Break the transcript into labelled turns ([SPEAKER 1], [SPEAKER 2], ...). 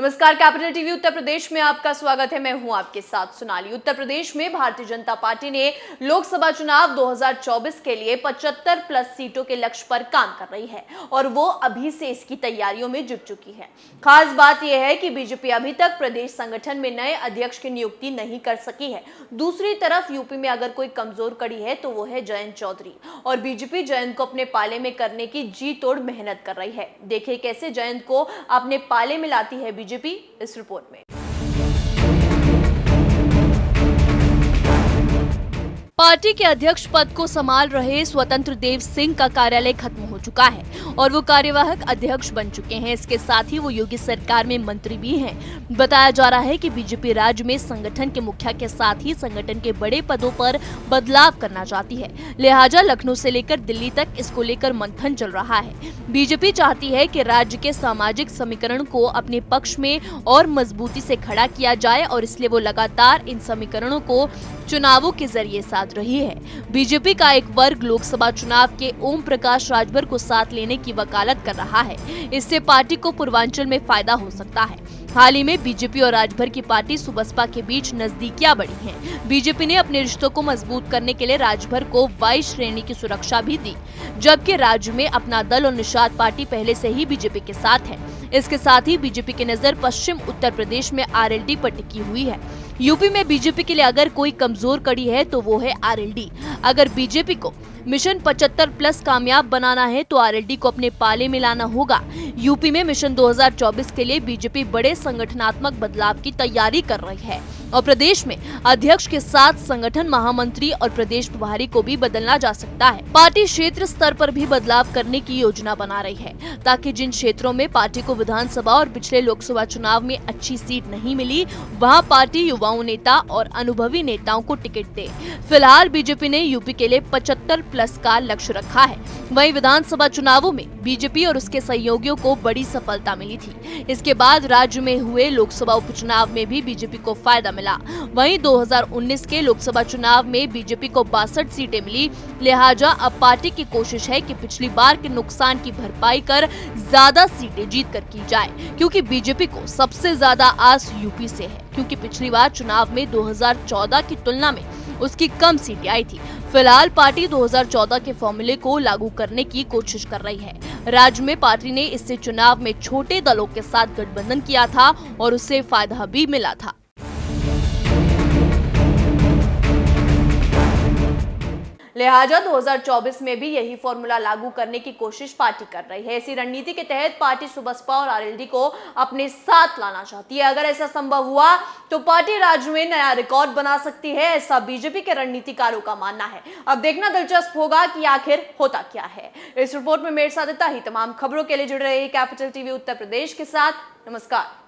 [SPEAKER 1] नमस्कार, capital TV Uttar Pradesh में आपका स्वागत है। मैं हूं आपके साथ सोनाली। उत्तर प्रदेश में भारतीय जनता पार्टी ने लोकसभा चुनाव 2024 के लिए 75 प्लस सीटों के लक्ष्य पर काम कर रही है और वो अभी से इसकी तैयारियों में जुट चुकी है। खास बात यह है कि बीजेपी अभी तक प्रदेश संगठन में नए अध्यक्ष की नियुक्ति नहीं कर सकी है। दूसरी तरफ यूपी में अगर कोई कमजोर कड़ी है तो वो है जयंत चौधरी और बीजेपी जयंत को अपने पाले में करने की जी तोड़ मेहनत कर रही है। देखिए कैसे जयंत को अपने पाले में लाती है बीजेपी इस रिपोर्ट में। पार्टी के अध्यक्ष पद को संभाल रहे स्वतंत्र देव सिंह का कार्यालय खत्म हो चुका है और वो कार्यवाहक अध्यक्ष बन चुके हैं। इसके साथ ही वो योगी सरकार में मंत्री भी हैं। बताया जा रहा है कि बीजेपी राज्य में संगठन के मुखिया के साथ ही संगठन के बड़े पदों पर बदलाव करना चाहती है, लिहाजा लखनऊ से लेकर दिल्ली तक इसको लेकर मंथन चल रहा है। बीजेपी चाहती है कि राज्य के सामाजिक समीकरण को अपने पक्ष में और मजबूती से खड़ा किया जाए और इसलिए वो लगातार इन समीकरणों को चुनावों के जरिए साध रही है। बीजेपी का एक वर्ग लोकसभा चुनाव के ओम प्रकाश राजभर को साथ लेने की वकालत कर रहा है। इससे पार्टी को पूर्वांचल में फायदा हो सकता है। हाल ही में बीजेपी और राजभर की पार्टी सुबसपा के बीच नजदीकियां बढ़ी हैं। बीजेपी ने अपने रिश्तों को मजबूत करने के लिए राजभर को 22 श्रेणी की सुरक्षा भी दी, जबकि राज्य में अपना दल और निषाद पार्टी पहले से ही बीजेपी के साथ है। इसके साथ ही बीजेपी की नजर पश्चिम उत्तर प्रदेश में आरएलडी पर टिकी हुई है। यूपी में बीजेपी के लिए अगर कोई कमजोर कड़ी है तो वो है आरएलडी। अगर बीजेपी को मिशन 75 प्लस कामयाब बनाना है तो आरएलडी को अपने पाले में लाना होगा। यूपी में मिशन 2024 के लिए बीजेपी बड़े संगठनात्मक बदलाव की तैयारी कर रही है और प्रदेश में अध्यक्ष के साथ संगठन महामंत्री और प्रदेश प्रभारी को भी बदलना जा सकता है। पार्टी क्षेत्र स्तर पर भी बदलाव करने की योजना बना रही है ताकि जिन क्षेत्रों में पार्टी को विधानसभा और पिछले लोकसभा चुनाव में अच्छी सीट नहीं मिली, वहां पार्टी युवाओं नेता और अनुभवी नेताओं को टिकट दे। फिलहाल बीजेपी ने यूपी के लिए 75 प्लस का लक्ष्य रखा है। वहीं विधानसभा चुनावों में बीजेपी और उसके सहयोगियों को बड़ी सफलता मिली थी। इसके बाद राज्य में हुए लोकसभा उपचुनाव में भी बीजेपी को फायदा मिला। वहीं 2019 के लोकसभा चुनाव में बीजेपी को 62 सीटें मिली। लिहाजा अब पार्टी की कोशिश है कि पिछली बार के नुकसान की भरपाई कर ज्यादा सीटें जीत कर की जाए, क्योंकि बीजेपी को सबसे ज्यादा आस यूपी से है, क्योंकि पिछली बार चुनाव में 2014 की तुलना में उसकी कम सीटें आई थी। फिलहाल पार्टी 2014 के फॉर्मूले को लागू करने की कोशिश कर रही है। राज्य में पार्टी ने इससे चुनाव में छोटे दलों के साथ गठबंधन किया था और उससे फायदा भी मिला था। लिहाजा 2024 में भी यही फॉर्मूला लागू करने की कोशिश पार्टी कर रही है। इसी रणनीति के तहत पार्टी सुबसपा और आरएलडी को अपने साथ लाना चाहती है। अगर ऐसा संभव हुआ तो पार्टी राज्य में नया रिकॉर्ड बना सकती है, ऐसा बीजेपी के रणनीतिकारों का मानना है। अब देखना दिलचस्प होगा कि आखिर होता क्या है। इस रिपोर्ट में मेरे साथ इतना ही। तमाम खबरों के लिए जुड़े रहिए कैपिटल टीवी उत्तर प्रदेश के साथ। नमस्कार।